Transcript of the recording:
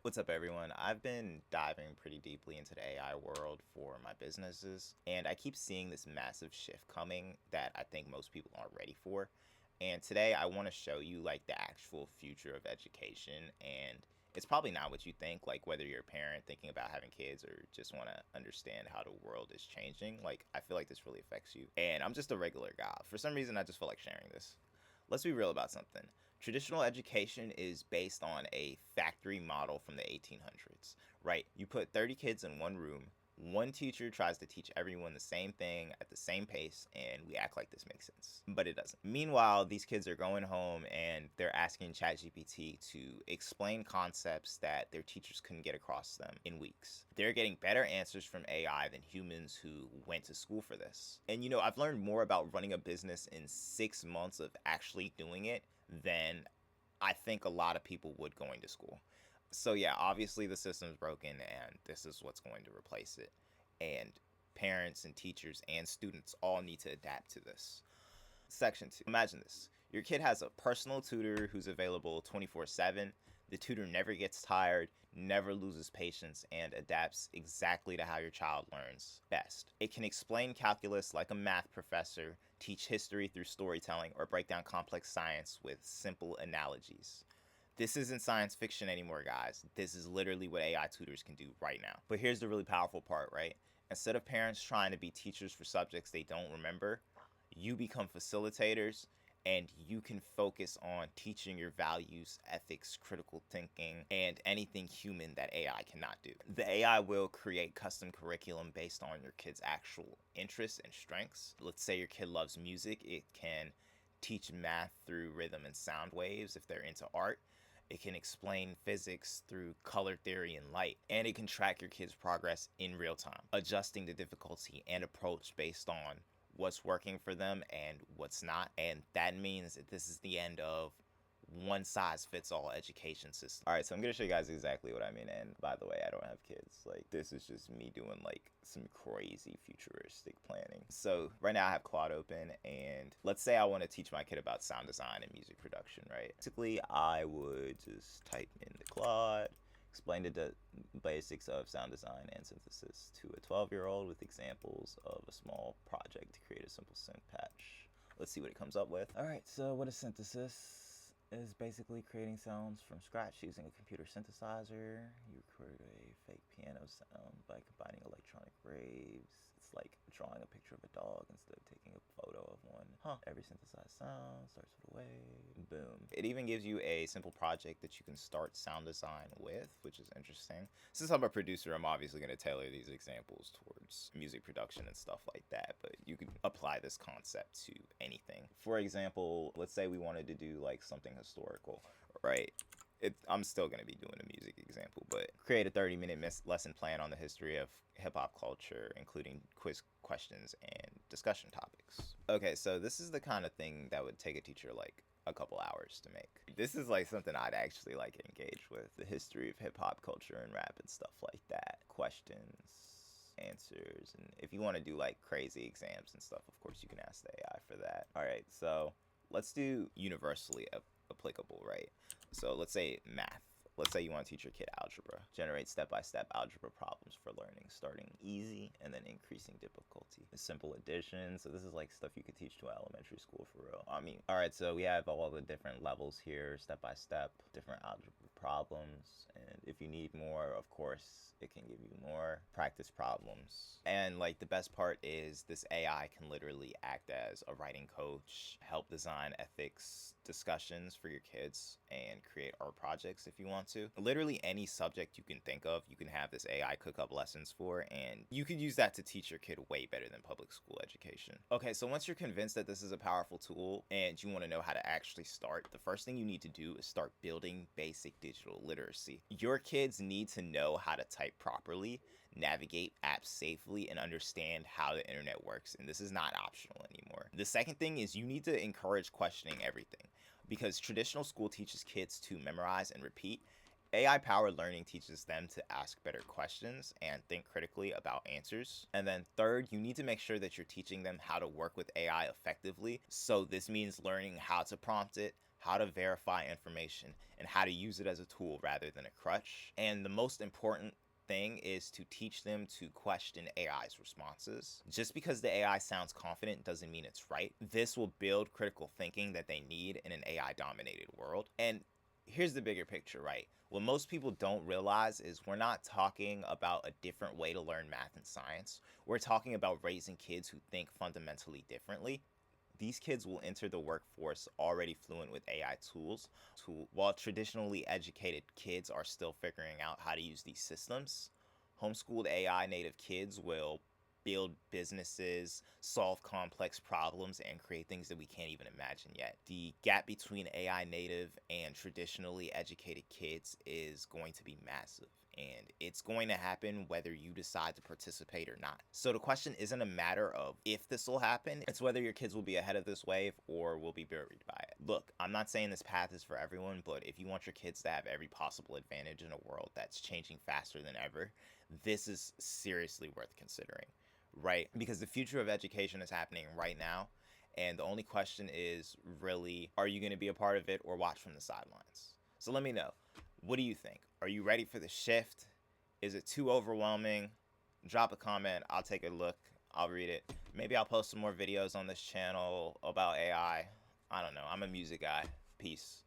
What's up, everyone? I've been diving pretty deeply into the AI world for my businesses, and I keep seeing this massive shift coming that I think most people aren't ready for. And today I want to show you like the actual future of education, and it's probably not what you think, like whether you're a parent thinking about having kids or just want to understand how the world is changing. Like, I feel like this really affects you. And I'm just a regular guy. For some reason, I just feel like sharing this. Let's be real about something. Traditional education is based on a factory model from the 1800s, right? You put 30 kids in one room, one teacher tries to teach everyone the same thing at the same pace, and we act like this makes sense. But it doesn't. Meanwhile, these kids are going home and they're asking ChatGPT to explain concepts that their teachers couldn't get across them in weeks. They're getting better answers from AI than humans who went to school for this. And I've learned more about running a business in 6 months of actually doing it than I think a lot of people would going to school. So yeah, obviously the system's broken and this is what's going to replace it. And parents and teachers and students all need to adapt to this. Section 2. Imagine this. Your kid has a personal tutor who's available 24/7. The tutor never gets tired, never loses patience, and adapts exactly to how your child learns best. It can explain calculus like a math professor, teach history through storytelling, or break down complex science with simple analogies. This isn't science fiction anymore, guys. This is literally what AI tutors can do right now. But here's the really powerful part, right? Instead of parents trying to be teachers for subjects they don't remember, you become facilitators and you can focus on teaching your values, ethics, critical thinking, and anything human that AI cannot do. The AI will create custom curriculum based on your kid's actual interests and strengths. Let's say your kid loves music, it can teach math through rhythm and sound waves if they're into art. It can explain physics through color theory and light, and it can track your kids' progress in real time, adjusting the difficulty and approach based on what's working for them and what's not. And that means that this is the end of one size fits all education system. All right, so I'm gonna show you guys exactly what I mean. And by the way, I don't have kids. Like, this is just me doing like some crazy futuristic planning. So right now I have Claude open, and let's say I want to teach my kid about sound design and music production, right? Basically, I would just type in the Claude, explain the basics of sound design and synthesis to a 12-year-old with examples of a small project to create a simple synth patch. Let's see what it comes up with. All right, so what is synthesis? Is basically creating sounds from scratch using a computer synthesizer. You record a fake piano sound by combining electronic waves. It's like drawing a picture of a dog instead of taking a photo of one. Every synthesized sound starts with a wave. Boom. It even gives you a simple project that you can start sound design with, which is interesting. Since I'm a producer, I'm obviously going to tailor these examples towards music production and stuff like that, but you can apply this concept to anything. For example, let's say we wanted to do like something historical, right? I'm still going to be doing a music example, but create a 30-minute lesson plan on the history of hip-hop culture, including quiz questions and discussion topics. Okay, so this is the kind of thing that would take a teacher like a couple hours to make. This is like something I'd actually like engage with, the history of hip-hop culture and rap and stuff like that. Questions, answers, and if you want to do like crazy exams and stuff, of course you can ask the AI for that. All right, so let's do universally applicable, right? So let's say math. Let's say you want to teach your kid algebra. Generate step-by-step algebra problems for learning, starting easy and then increasing difficulty. Simple addition. So this is like stuff you could teach to elementary school for real. All right, so we have all the different levels here, step-by-step, different algebra problems. And if you need more, of course, it can give you more practice problems. And like the best part is this AI can literally act as a writing coach, help design ethics discussions for your kids, and create art projects if you want to. Literally any subject you can think of, you can have this AI cook up lessons for, and you could use that to teach your kid way better than public school education. Okay, so once you're convinced that this is a powerful tool and you want to know how to actually start, the first thing you need to do is start building basic digital literacy. Your kids need to know how to type properly, navigate apps safely, and understand how the internet works, and this is not optional anymore. The second thing is you need to encourage questioning everything, because traditional school teaches kids to memorize and repeat. AI-powered learning teaches them to ask better questions and think critically about answers. And then third, you need to make sure that you're teaching them how to work with AI effectively. So this means learning how to prompt it, how to verify information, and how to use it as a tool rather than a crutch. And the most important thing is to teach them to question AI's responses. Just because the AI sounds confident doesn't mean it's right. This will build critical thinking that they need in an AI dominated world. And here's the bigger picture, right? What most people don't realize is we're not talking about a different way to learn math and science. We're talking about raising kids who think fundamentally differently. These kids will enter the workforce already fluent with AI tools, while traditionally educated kids are still figuring out how to use these systems. Homeschooled AI native kids will build businesses, solve complex problems, and create things that we can't even imagine yet. The gap between AI native and traditionally educated kids is going to be massive, and it's going to happen whether you decide to participate or not. So the question isn't a matter of if this will happen, it's whether your kids will be ahead of this wave or will be buried by it. Look, I'm not saying this path is for everyone, but if you want your kids to have every possible advantage in a world that's changing faster than ever, this is seriously worth considering, right? Because the future of education is happening right now, and the only question is really, are you going to be a part of it or watch from the sidelines? So let me know. What do you think? Are you ready for the shift? Is it too overwhelming? Drop a comment. I'll take a look. I'll read it. Maybe I'll post some more videos on this channel about AI. I don't know. I'm a music guy. Peace.